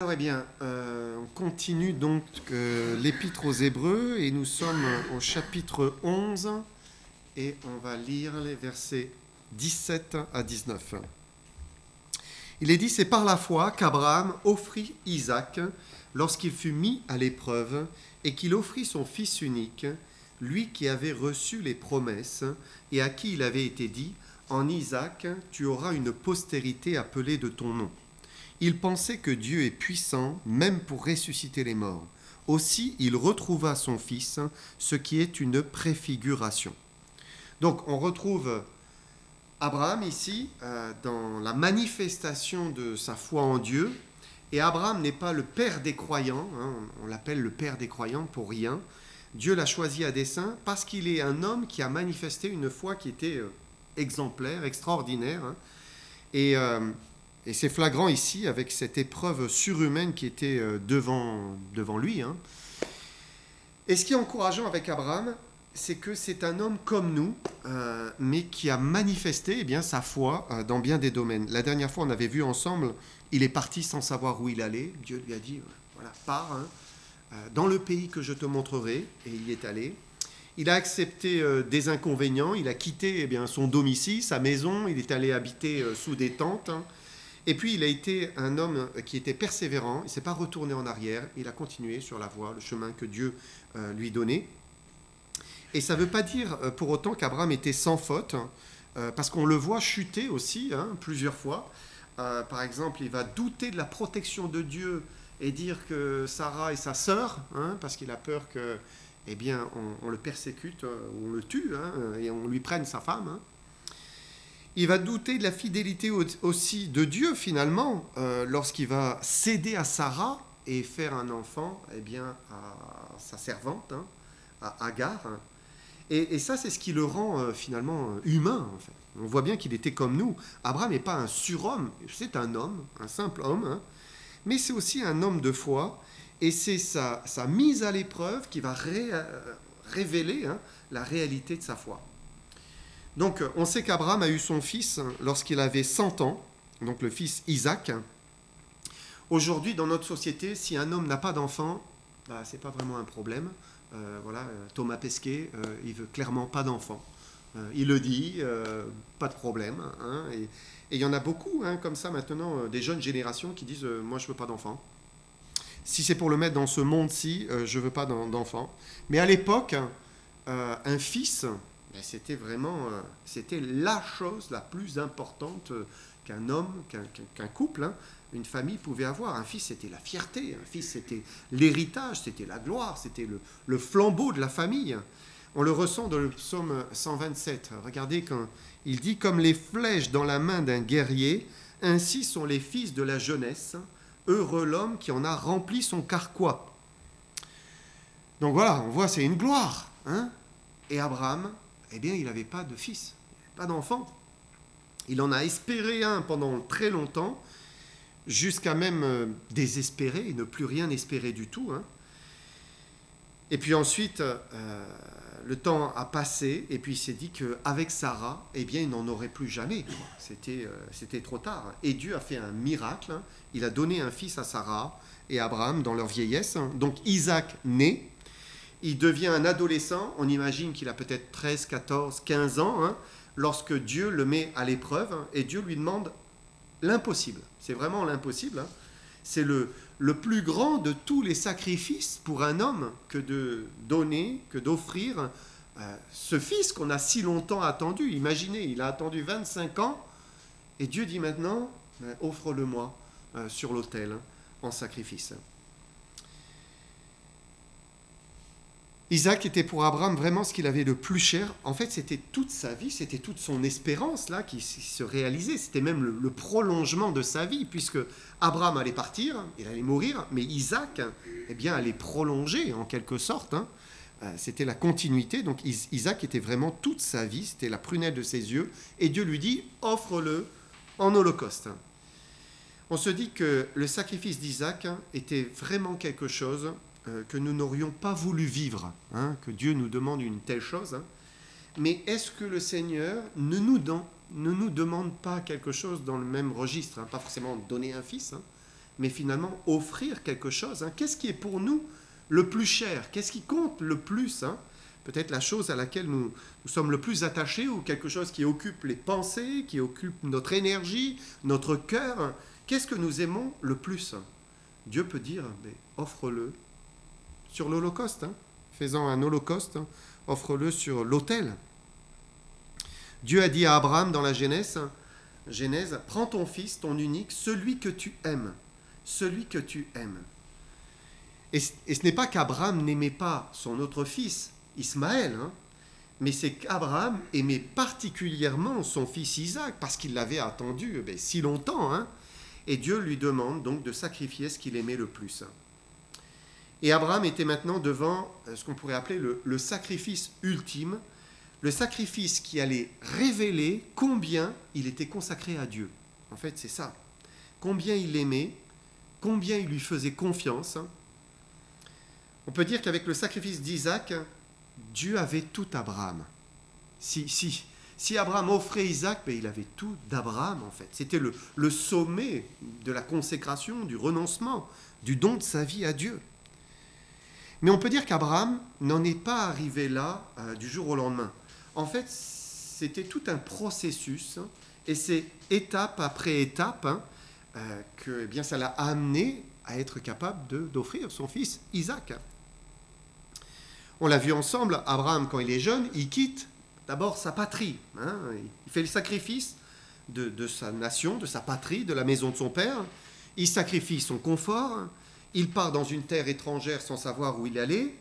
Alors, on continue donc l'Épître aux Hébreux et nous sommes au chapitre 11 et on va lire les versets 17 à 19. Il est dit, c'est par la foi qu'Abraham offrit Isaac lorsqu'il fut mis à l'épreuve et qu'il offrit son fils unique, lui qui avait reçu les promesses et à qui il avait été dit, en Isaac tu auras une postérité appelée de ton nom. Il pensait que Dieu est puissant, même pour ressusciter les morts. Aussi, il retrouva son fils, ce qui est une préfiguration. Donc, on retrouve Abraham ici, dans la manifestation de sa foi en Dieu. Et Abraham n'est pas le père des croyants, on l'appelle le père des croyants pour rien. Dieu l'a choisi à dessein parce qu'il est un homme qui a manifesté une foi qui était exemplaire, extraordinaire. Et c'est flagrant ici avec cette épreuve surhumaine qui était devant lui. Et ce qui est encourageant avec Abraham, c'est que c'est un homme comme nous, mais qui a manifesté sa foi dans bien des domaines. La dernière fois, on avait vu ensemble, il est parti sans savoir où il allait. Dieu lui a dit, voilà, pars dans le pays que je te montrerai, et il y est allé. Il a accepté des inconvénients, il a quitté son domicile, sa maison, il est allé habiter sous des tentes. Et puis, il a été un homme qui était persévérant, il ne s'est pas retourné en arrière, il a continué sur la voie, le chemin que Dieu lui donnait. Et ça ne veut pas dire pour autant qu'Abraham était sans faute, parce qu'on le voit chuter aussi plusieurs fois. Par exemple, il va douter de la protection de Dieu et dire que Sarah est sa sœur, parce qu'il a peur que, on le persécute, on le tue, et on lui prenne sa femme. Il va douter de la fidélité aussi de Dieu, finalement, lorsqu'il va céder à Sarah et faire un enfant à sa servante, à Agar. Et ça, c'est ce qui le rend finalement humain, en fait. On voit bien qu'il était comme nous. Abraham n'est pas un surhomme, c'est un homme, un simple homme, mais c'est aussi un homme de foi. Et c'est sa mise à l'épreuve qui va révéler la réalité de sa foi. Donc, on sait qu'Abraham a eu son fils lorsqu'il avait 100 ans, donc le fils Isaac. Aujourd'hui, dans notre société, si un homme n'a pas d'enfant, ce n'est pas vraiment un problème. Thomas Pesquet, il veut clairement pas d'enfant. Il le dit, pas de problème. Et il y en a beaucoup comme ça maintenant, des jeunes générations qui disent moi je veux pas d'enfant. Si c'est pour le mettre dans ce monde-ci, je veux pas d'enfant. Mais à l'époque, un fils, c'était vraiment c'était la chose la plus importante qu'un homme, qu'un couple, une famille pouvait avoir. Un fils, c'était la fierté. Un fils, c'était l'héritage, c'était la gloire, c'était le flambeau de la famille. On le ressent dans le psaume 127. Regardez quand il dit « Comme les flèches dans la main d'un guerrier, ainsi sont les fils de la jeunesse. Heureux l'homme qui en a rempli son carquois. » Donc voilà, on voit, c'est une gloire. Et Abraham, il n'avait pas de fils, pas d'enfant. Il en a espéré un pendant très longtemps, jusqu'à même désespérer et ne plus rien espérer du tout. Et puis ensuite, le temps a passé, et puis il s'est dit qu'avec Sarah, il n'en aurait plus jamais. C'était trop tard. Et Dieu a fait un miracle. Il a donné un fils à Sarah et Abraham dans leur vieillesse. Donc Isaac naît. Il devient un adolescent, on imagine qu'il a peut-être 13, 14, 15 ans, lorsque Dieu le met à l'épreuve, et Dieu lui demande l'impossible. C'est vraiment l'impossible. C'est le plus grand de tous les sacrifices pour un homme que de donner, que d'offrir ce fils qu'on a si longtemps attendu. Imaginez, il a attendu 25 ans, et Dieu dit maintenant, offre-le-moi sur l'autel en sacrifice. Isaac était pour Abraham vraiment ce qu'il avait de plus cher. En fait, c'était toute sa vie, c'était toute son espérance là qui se réalisait. C'était même le prolongement de sa vie, puisque Abraham allait partir, il allait mourir, mais Isaac allait prolonger en quelque sorte. C'était la continuité. Donc Isaac était vraiment toute sa vie, c'était la prunelle de ses yeux. Et Dieu lui dit, offre-le en holocauste. On se dit que le sacrifice d'Isaac était vraiment quelque chose que nous n'aurions pas voulu vivre, que Dieu nous demande une telle chose. Mais est-ce que le Seigneur ne nous demande pas quelque chose dans le même registre, pas forcément donner un fils, mais finalement offrir quelque chose. Qu'est-ce qui est pour nous le plus cher? Qu'est-ce qui compte le plus? Peut-être la chose à laquelle nous sommes le plus attachés, ou quelque chose qui occupe les pensées, qui occupe notre énergie, notre cœur. Qu'est-ce que nous aimons le plus? Dieu peut dire, mais offre-le sur l'Holocauste, faisant un holocauste, offre-le sur l'autel. Dieu a dit à Abraham dans la Genèse, prends ton fils, ton unique, celui que tu aimes. Celui que tu aimes. Et ce n'est pas qu'Abraham n'aimait pas son autre fils, Ismaël, mais c'est qu'Abraham aimait particulièrement son fils Isaac, parce qu'il l'avait attendu si longtemps. Et Dieu lui demande donc de sacrifier ce qu'il aimait le plus. Et Abraham était maintenant devant ce qu'on pourrait appeler le sacrifice ultime, le sacrifice qui allait révéler combien il était consacré à Dieu. En fait, c'est ça. Combien il l'aimait, combien il lui faisait confiance. On peut dire qu'avec le sacrifice d'Isaac, Dieu avait tout Abraham. Si Abraham offrait Isaac, il avait tout d'Abraham en fait. C'était le sommet de la consécration, du renoncement, du don de sa vie à Dieu. Mais on peut dire qu'Abraham n'en est pas arrivé là du jour au lendemain. En fait, c'était tout un processus, et c'est étape après étape que ça l'a amené à être capable d'offrir son fils Isaac. On l'a vu ensemble, Abraham, quand il est jeune, il quitte d'abord sa patrie. Il fait le sacrifice de sa nation, de sa patrie, de la maison de son père. Il sacrifie son confort. Il part dans une terre étrangère sans savoir où il allait.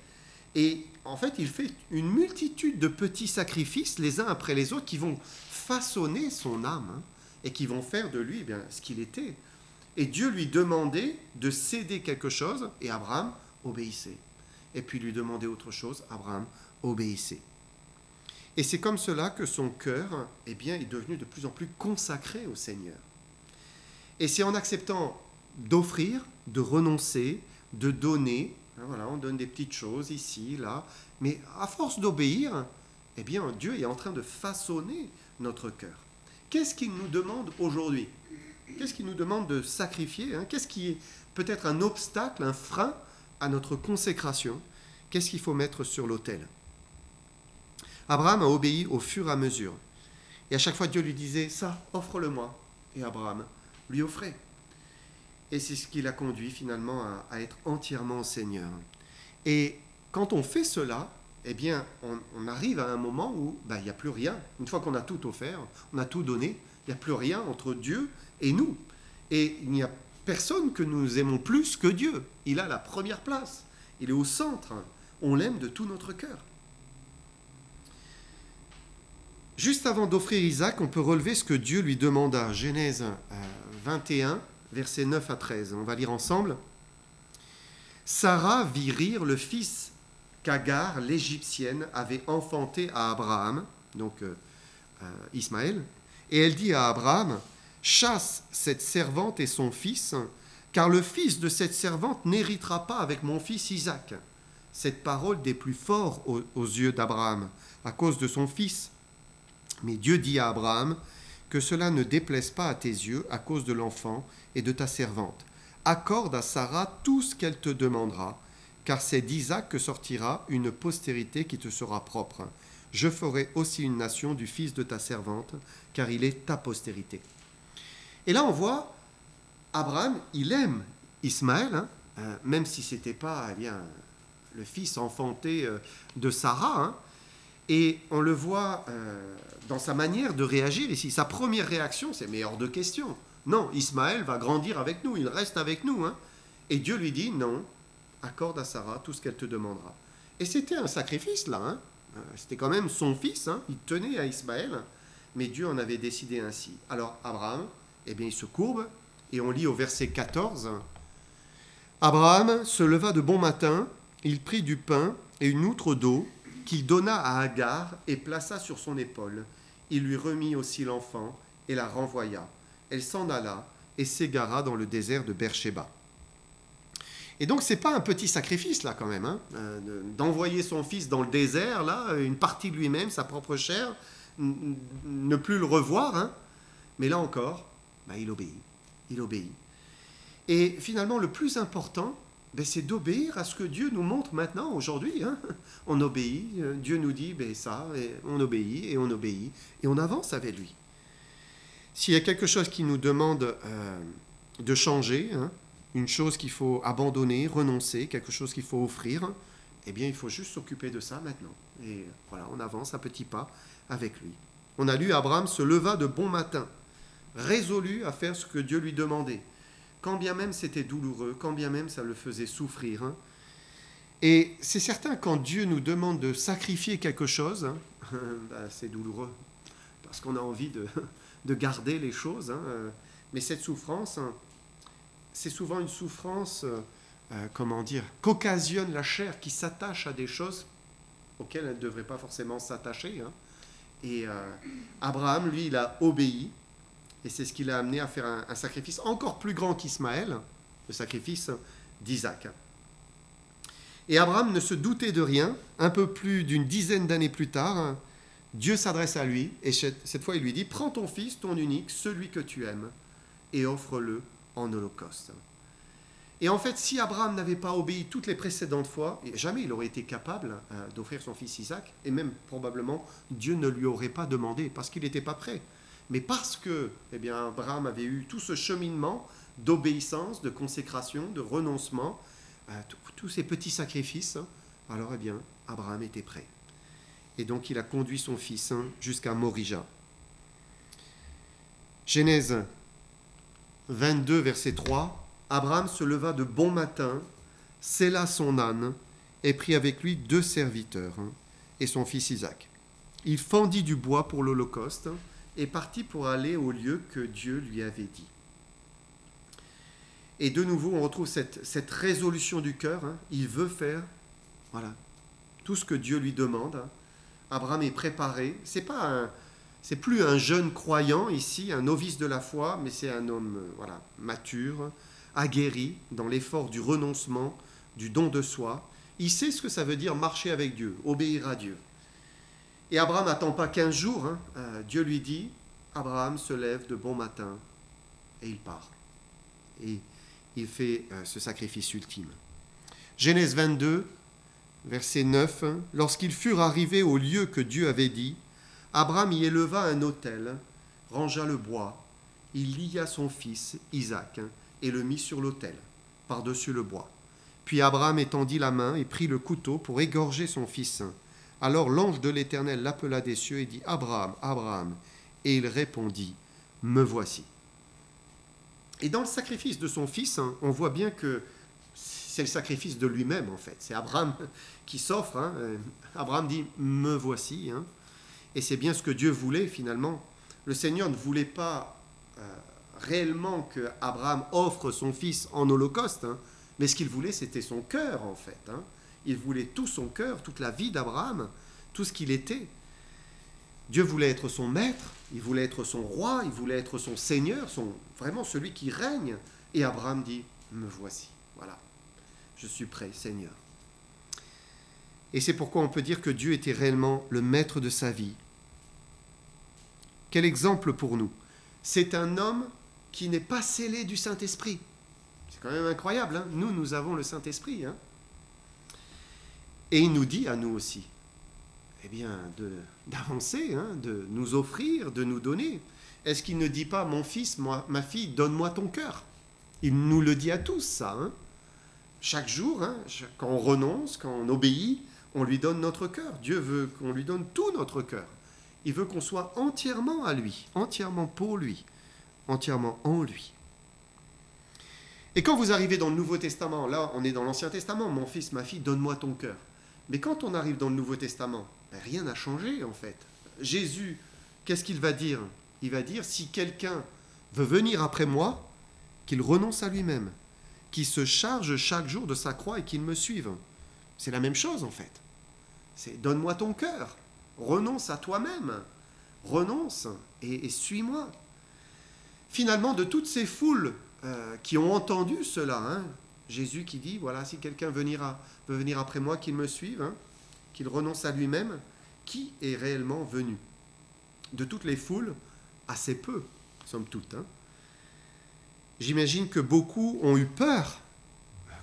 Et en fait, il fait une multitude de petits sacrifices, les uns après les autres, qui vont façonner son âme et qui vont faire de lui ce qu'il était. Et Dieu lui demandait de céder quelque chose, et Abraham obéissait. Et puis lui demandait autre chose, Abraham obéissait. Et c'est comme cela que son cœur est devenu de plus en plus consacré au Seigneur. Et c'est en acceptant d'offrir, de renoncer, de donner, on donne des petites choses ici, là, mais à force d'obéir, Dieu est en train de façonner notre cœur. Qu'est-ce qu'il nous demande aujourd'hui? Qu'est-ce qu'il nous demande de sacrifier? Qu'est-ce qui est peut-être un obstacle, un frein à notre consécration? Qu'est-ce qu'il faut mettre sur l'autel? Abraham a obéi au fur et à mesure. Et à chaque fois, Dieu lui disait, ça, offre-le-moi. Et Abraham lui offrait. Et c'est ce qui l'a conduit finalement à être entièrement Seigneur. Et quand on fait cela, on arrive à un moment où il n'y a plus rien. Une fois qu'on a tout offert, on a tout donné, il n'y a plus rien entre Dieu et nous. Et il n'y a personne que nous aimons plus que Dieu. Il a la première place. Il est au centre. On l'aime de tout notre cœur. Juste avant d'offrir Isaac, on peut relever ce que Dieu lui demanda. Genèse 21, versets 9 à 13. On va lire ensemble. Sarah vit rire le fils qu'Agar, l'Égyptienne, avait enfanté à Abraham, donc Ismaël, et elle dit à Abraham, « Chasse cette servante et son fils, car le fils de cette servante n'héritera pas avec mon fils Isaac. » Cette parole des plus forts aux yeux d'Abraham, à cause de son fils. Mais Dieu dit à Abraham, « Que cela ne déplaise pas à tes yeux à cause de l'enfant et de ta servante. Accorde à Sarah tout ce qu'elle te demandera, car c'est d'Isaac que sortira une postérité qui te sera propre. Je ferai aussi une nation du fils de ta servante, car il est ta postérité. » Et là, on voit, Abraham, il aime Ismaël, même si ce n'était pas le fils enfanté de Sarah. Et on le voit dans sa manière de réagir ici. Sa première réaction, c'est « mais hors de question. Non, Ismaël va grandir avec nous, il reste avec nous. » Et Dieu lui dit « non, accorde à Sarah tout ce qu'elle te demandera. » Et c'était un sacrifice là. C'était quand même son fils. Il tenait à Ismaël. Mais Dieu en avait décidé ainsi. Alors Abraham, il se courbe. Et on lit au verset 14. Abraham se leva de bon matin. Il prit du pain et une outre d'eau qu'il donna à Agar et plaça sur son épaule. Il lui remit aussi l'enfant et la renvoya. Elle s'en alla et s'égara dans le désert de Beersheba. Et donc, ce n'est pas un petit sacrifice, là, quand même, d'envoyer son fils dans le désert, là, une partie de lui-même, sa propre chair, ne plus le revoir. Mais là encore, il obéit. Il obéit. Et finalement, le plus important, c'est d'obéir à ce que Dieu nous montre maintenant, aujourd'hui. Hein. On obéit, Dieu nous dit ça, et on obéit, et on avance avec lui. S'il y a quelque chose qui nous demande de changer, hein, une chose qu'il faut abandonner, renoncer, quelque chose qu'il faut offrir, eh bien, il faut juste s'occuper de ça maintenant. Et voilà, on avance à petits pas avec lui. On a lu, Abraham se leva de bon matin, résolu à faire ce que Dieu lui demandait. Quand bien même c'était douloureux, quand bien même ça le faisait souffrir. Hein. Et c'est certain, quand Dieu nous demande de sacrifier quelque chose, hein, c'est douloureux, parce qu'on a envie de garder les choses. Hein, mais cette souffrance, hein, c'est souvent une souffrance, qu'occasionne la chair qui s'attache à des choses auxquelles elle ne devrait pas forcément s'attacher. Hein. Et Abraham, lui, il a obéi. Et c'est ce qui l'a amené à faire un sacrifice encore plus grand qu'Ismaël, le sacrifice d'Isaac. Et Abraham ne se doutait de rien. Un peu plus d'une dizaine d'années plus tard, Dieu s'adresse à lui, et cette fois il lui dit « Prends ton fils, ton unique, celui que tu aimes, et offre-le en holocauste. » Et en fait, si Abraham n'avait pas obéi toutes les précédentes fois, jamais il aurait été capable d'offrir son fils Isaac, et même probablement Dieu ne lui aurait pas demandé, parce qu'il n'était pas prêt. Mais parce que Abraham avait eu tout ce cheminement d'obéissance, de consécration, de renoncement, tous ces petits sacrifices, alors Abraham était prêt. Et donc il a conduit son fils jusqu'à Morija. Genèse 22, verset 3, Abraham se leva de bon matin, sella son âne et prit avec lui 2 serviteurs et son fils Isaac. Il fendit du bois pour l'holocauste et partit pour aller au lieu que Dieu lui avait dit. Et de nouveau, on retrouve cette résolution du cœur. Hein. Il veut faire tout ce que Dieu lui demande. Hein. Abraham est préparé. C'est plus un jeune croyant ici, un novice de la foi, mais c'est un homme mature, aguerri dans l'effort du renoncement, du don de soi. Il sait ce que ça veut dire marcher avec Dieu, obéir à Dieu. Et Abraham n'attend pas 15 jours. Hein. Dieu lui dit, Abraham se lève de bon matin et il part. Et il fait ce sacrifice ultime. Genèse 22, verset 9. Lorsqu'ils furent arrivés au lieu que Dieu avait dit, Abraham y éleva un autel, rangea le bois, il lia son fils, Isaac, et le mit sur l'autel, par-dessus le bois. Puis Abraham étendit la main et prit le couteau pour égorger son fils. Alors l'ange de l'Éternel l'appela des cieux et dit « Abraham, Abraham !» Et il répondit « Me voici !» Et dans le sacrifice de son fils, on voit bien que c'est le sacrifice de lui-même en fait. C'est Abraham qui s'offre. Hein. Abraham dit « Me voici !» Et c'est bien ce que Dieu voulait finalement. Le Seigneur ne voulait pas réellement que Abraham offre son fils en holocauste, mais ce qu'il voulait c'était son cœur en fait. Il voulait tout son cœur, toute la vie d'Abraham, tout ce qu'il était. Dieu voulait être son maître, il voulait être son roi, il voulait être son seigneur, vraiment celui qui règne. Et Abraham dit, me voici, voilà, je suis prêt, Seigneur. Et c'est pourquoi on peut dire que Dieu était réellement le maître de sa vie. Quel exemple pour nous. C'est un homme qui n'est pas scellé du Saint-Esprit. C'est quand même incroyable, nous avons le Saint-Esprit, Et il nous dit à nous aussi, d'avancer, de nous offrir, de nous donner. Est-ce qu'il ne dit pas, mon fils, ma fille, donne-moi ton cœur? Il nous le dit à tous, ça. Chaque jour, quand on renonce, quand on obéit, on lui donne notre cœur. Dieu veut qu'on lui donne tout notre cœur. Il veut qu'on soit entièrement à lui, entièrement pour lui, entièrement en lui. Et quand vous arrivez dans le Nouveau Testament, là on est dans l'Ancien Testament, mon fils, ma fille, donne-moi ton cœur. Mais quand on arrive dans le Nouveau Testament, rien n'a changé en fait. Jésus, qu'est-ce qu'il va dire? Il va dire, si quelqu'un veut venir après moi, qu'il renonce à lui-même, qu'il se charge chaque jour de sa croix et qu'il me suive. C'est la même chose en fait. C'est donne-moi ton cœur, renonce à toi-même, renonce et suis-moi. Finalement, de toutes ces foules qui ont entendu cela, Jésus qui dit, voilà, si quelqu'un veut venir après moi, qu'il me suive, qu'il renonce à lui-même, qui est réellement venu? De toutes les foules, assez peu, somme toute. J'imagine que beaucoup ont eu peur.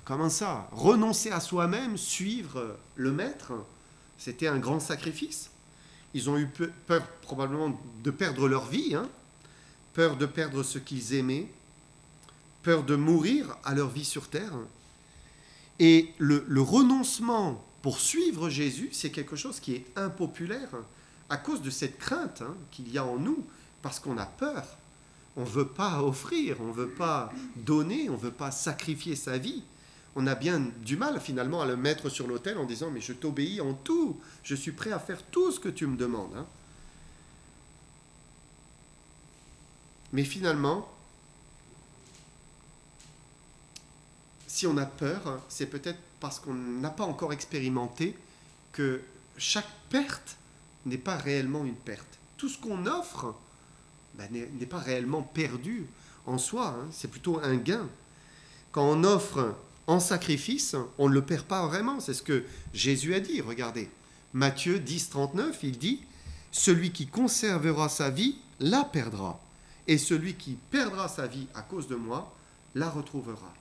Comment ça? Renoncer à soi-même, suivre le maître, c'était un grand sacrifice. Ils ont eu peur probablement de perdre leur vie, hein, peur de perdre ce qu'ils aimaient, peur de mourir à leur vie sur terre. Et le renoncement pour suivre Jésus, c'est quelque chose qui est impopulaire à cause de cette crainte, hein, qu'il y a en nous, parce qu'on a peur. On ne veut pas offrir, on ne veut pas donner, on ne veut pas sacrifier sa vie. On a bien du mal finalement à le mettre sur l'autel en disant « mais je t'obéis en tout, je suis prêt à faire tout ce que tu me demandes. Hein. » Mais finalement, si on a peur, c'est peut-être parce qu'on n'a pas encore expérimenté que chaque perte n'est pas réellement une perte. Tout ce qu'on offre n'est pas réellement perdu en soi, hein, c'est plutôt un gain. Quand on offre en sacrifice, on ne le perd pas vraiment. C'est ce que Jésus a dit, regardez. Matthieu 10, 39, il dit « Celui qui conservera sa vie, la perdra. Et celui qui perdra sa vie à cause de moi, la retrouvera. »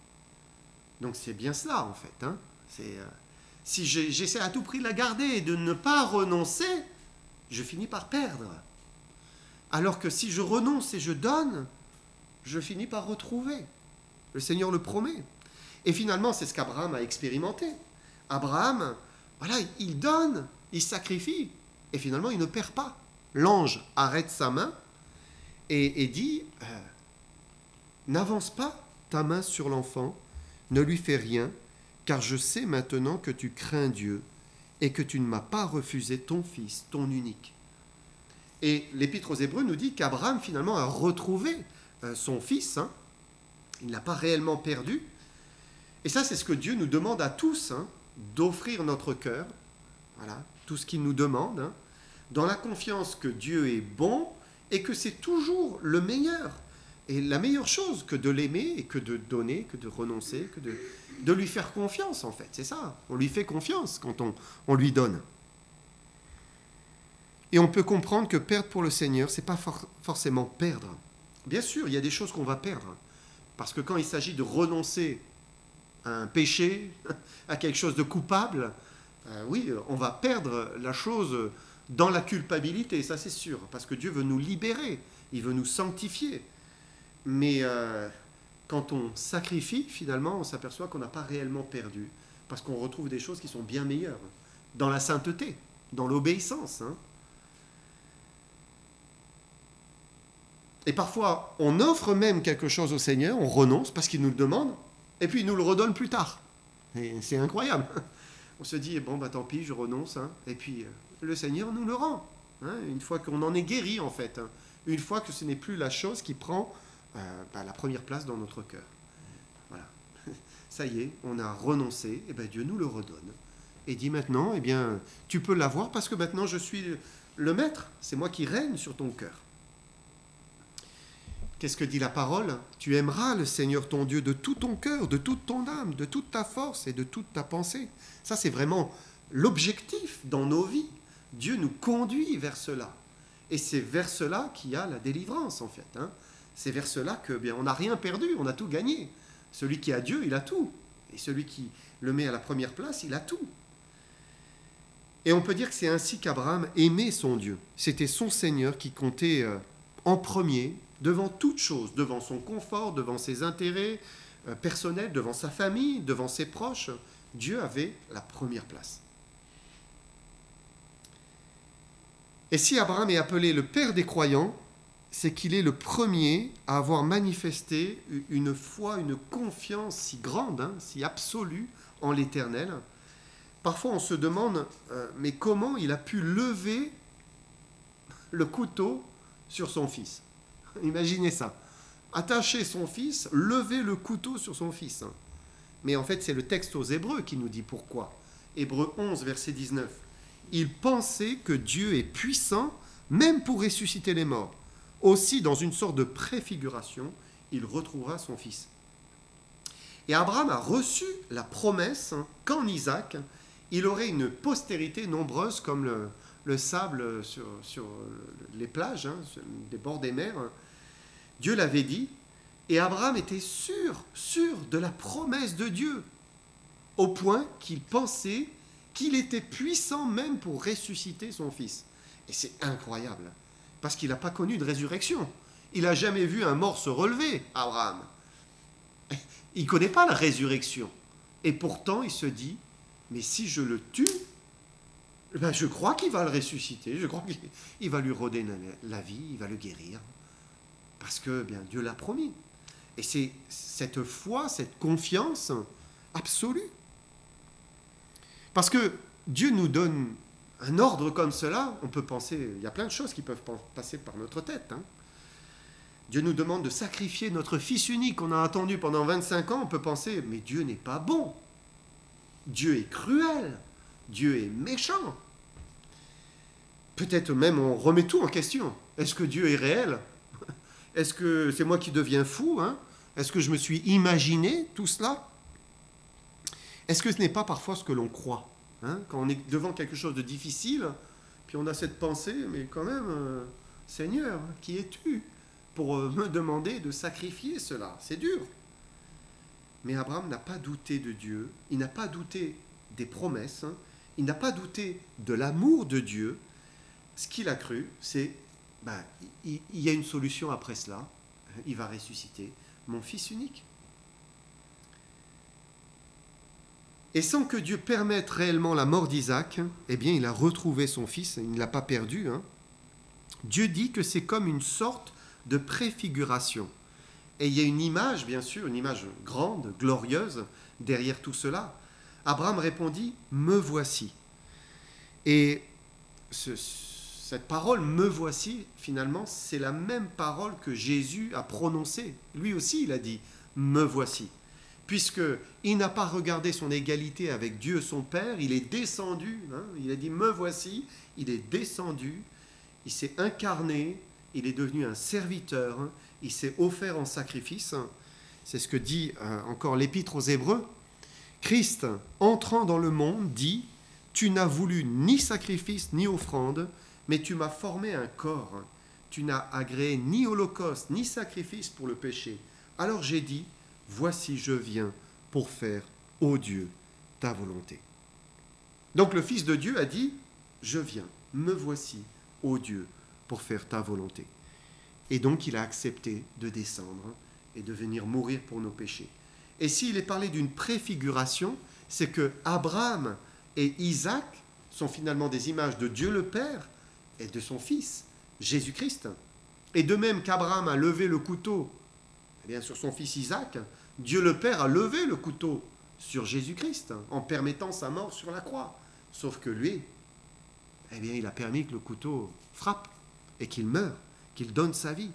Donc c'est bien cela, en fait. Hein. Si j'essaie à tout prix de la garder et de ne pas renoncer, je finis par perdre. Alors que si je renonce et je donne, je finis par retrouver. Le Seigneur le promet. Et finalement, c'est ce qu'Abraham a expérimenté. Abraham, voilà, il donne, il sacrifie, et finalement, il ne perd pas. L'ange arrête sa main et dit, n'avance pas ta main sur l'enfant, ne lui fais rien, car je sais maintenant que tu crains Dieu et que tu ne m'as pas refusé ton fils, ton unique. Et l'Épître aux Hébreux nous dit qu'Abraham, finalement, a retrouvé son fils. Hein. Il ne l'a pas réellement perdu. Et ça, c'est ce que Dieu nous demande à tous, hein, d'offrir notre cœur, voilà, tout ce qu'il nous demande, hein, dans la confiance que Dieu est bon et que c'est toujours le meilleur. Et la meilleure chose que de l'aimer et que de donner, que de renoncer, que de lui faire confiance, en fait. C'est ça, on lui fait confiance quand on lui donne. Et on peut comprendre que perdre pour le Seigneur, ce n'est pas forcément perdre. Bien sûr, il y a des choses qu'on va perdre. Parce que quand il s'agit de renoncer à un péché, à quelque chose de coupable, oui, on va perdre la chose dans la culpabilité, ça c'est sûr. Parce que Dieu veut nous libérer, il veut nous sanctifier. Mais quand on sacrifie, finalement, on s'aperçoit qu'on n'a pas réellement perdu. Parce qu'on retrouve des choses qui sont bien meilleures. Dans la sainteté, dans l'obéissance, hein. Et parfois, on offre même quelque chose au Seigneur, on renonce parce qu'il nous le demande, et puis il nous le redonne plus tard. Et c'est incroyable. On se dit, bon, bah tant pis, je renonce. Hein. Et puis, le Seigneur nous le rend. Hein, une fois qu'on en est guéri, en fait. Hein. Une fois que ce n'est plus la chose qui prend la première place dans notre cœur. Voilà. Ça y est, on a renoncé, et bien Dieu nous le redonne. Et dit maintenant, eh bien, tu peux l'avoir parce que maintenant je suis le maître. C'est moi qui règne sur ton cœur. Qu'est-ce que dit la parole? Tu aimeras le Seigneur ton Dieu de tout ton cœur, de toute ton âme, de toute ta force et de toute ta pensée. Ça, c'est vraiment l'objectif dans nos vies. Dieu nous conduit vers cela. Et c'est vers cela qu'il y a la délivrance, en fait. Hein. C'est vers cela que, bien, on n'a rien perdu, on a tout gagné. Celui qui a Dieu, il a tout. Et celui qui le met à la première place, il a tout. Et on peut dire que c'est ainsi qu'Abraham aimait son Dieu. C'était son Seigneur qui comptait en premier, devant toute chose, devant son confort, devant ses intérêts personnels, devant sa famille, devant ses proches. Dieu avait la première place. Et si Abraham est appelé le père des croyants, c'est qu'il est le premier à avoir manifesté une foi, une confiance si grande, hein, si absolue en l'Éternel. Parfois on se demande, mais comment il a pu lever le couteau sur son fils? Imaginez ça. Attacher son fils, lever le couteau sur son fils. Mais en fait, c'est le texte aux Hébreux qui nous dit pourquoi. Hébreux 11, verset 19. Il pensait que Dieu est puissant, même pour ressusciter les morts. Aussi, dans une sorte de préfiguration, il retrouvera son fils. Et Abraham a reçu la promesse qu'en Isaac, il aurait une postérité nombreuse comme le sable sur les plages, hein, des bords des mers. Dieu l'avait dit, Et Abraham était sûr de la promesse de Dieu, au point qu'il pensait qu'il était puissant même pour ressusciter son fils. Et c'est incroyable, parce qu'il n'a pas connu de résurrection. Il n'a jamais vu un mort se relever, Abraham. Il ne connaît pas la résurrection. Et pourtant, il se dit, mais si je le tue, ben je crois qu'il va le ressusciter, je crois qu'il va lui redonner la vie, il va le guérir. Parce que bien Dieu l'a promis. Et c'est cette foi, cette confiance absolue. Parce que Dieu nous donne un ordre comme cela, on peut penser, il y a plein de choses qui peuvent passer par notre tête. Dieu nous demande de sacrifier notre fils unique qu'on a attendu pendant 25 ans, on peut penser, mais Dieu n'est pas bon. Dieu est cruel. Dieu est méchant. Peut-être même on remet tout en question. Est-ce que Dieu est réel ? Est-ce que c'est moi qui deviens fou ? Est-ce que je me suis imaginé tout cela ? Est-ce que ce n'est pas parfois ce que l'on croit ? Quand on est devant quelque chose de difficile, puis on a cette pensée, mais quand même, Seigneur, qui es-tu pour me demander de sacrifier cela ? C'est dur. Mais Abraham n'a pas douté de Dieu, il n'a pas douté des promesses, il n'a pas douté de l'amour de Dieu. Ce qu'il a cru, c'est, il y a une solution après cela, il va ressusciter mon fils unique. Et sans que Dieu permette réellement la mort d'Isaac, eh bien, il a retrouvé son fils, il ne l'a pas perdu. Dieu dit que c'est comme une sorte de préfiguration. Et il y a une image, bien sûr, une image grande, glorieuse, derrière tout cela. Abraham répondit, « Me voici ». Et cette parole « me voici », finalement, c'est la même parole que Jésus a prononcée. Lui aussi, il a dit « me voici ». Puisqu'il n'a pas regardé son égalité avec Dieu, son Père, il est descendu, il a dit « me voici », il est descendu, il s'est incarné, il est devenu un serviteur, il s'est offert en sacrifice. C'est ce que dit encore l'Épître aux Hébreux. Christ, entrant dans le monde, dit « Tu n'as voulu ni sacrifice ni offrande, mais tu m'as formé un corps. Tu n'as agréé ni holocauste ni sacrifice pour le péché. Alors j'ai dit, voici je viens pour faire, ô Dieu, ta volonté. » Donc le Fils de Dieu a dit, je viens, me voici, ô Dieu, pour faire ta volonté. Et donc il a accepté de descendre et de venir mourir pour nos péchés. Et s'il est parlé d'une préfiguration, c'est que Abraham et Isaac sont finalement des images de Dieu le Père et de son Fils, Jésus-Christ. Et de même qu'Abraham a levé le couteau sur son fils Isaac, Dieu le Père a levé le couteau sur Jésus-Christ en permettant sa mort sur la croix. Sauf que lui, il a permis que le couteau frappe et qu'il meure, qu'il donne sa vie.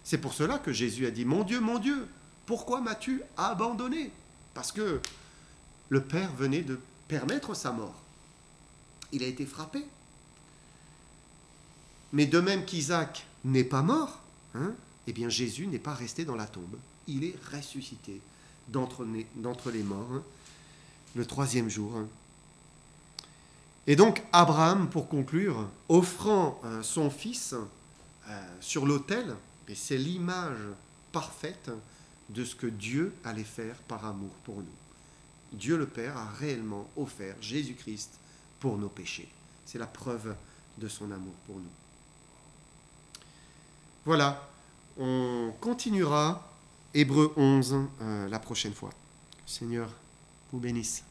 C'est pour cela que Jésus a dit, mon Dieu, pourquoi m'as-tu abandonné ? Parce que le Père venait de permettre sa mort. Il a été frappé. Mais de même qu'Isaac n'est pas mort, eh bien Jésus n'est pas resté dans la tombe. Il est ressuscité d'entre les morts, le 3e jour. Et donc Abraham, pour conclure, offrant son fils sur l'autel, et c'est l'image parfaite de ce que Dieu allait faire par amour pour nous. Dieu le Père a réellement offert Jésus-Christ pour nos péchés. C'est la preuve de son amour pour nous. Voilà, on continuera Hébreux 11 la prochaine fois. Que le Seigneur vous bénisse.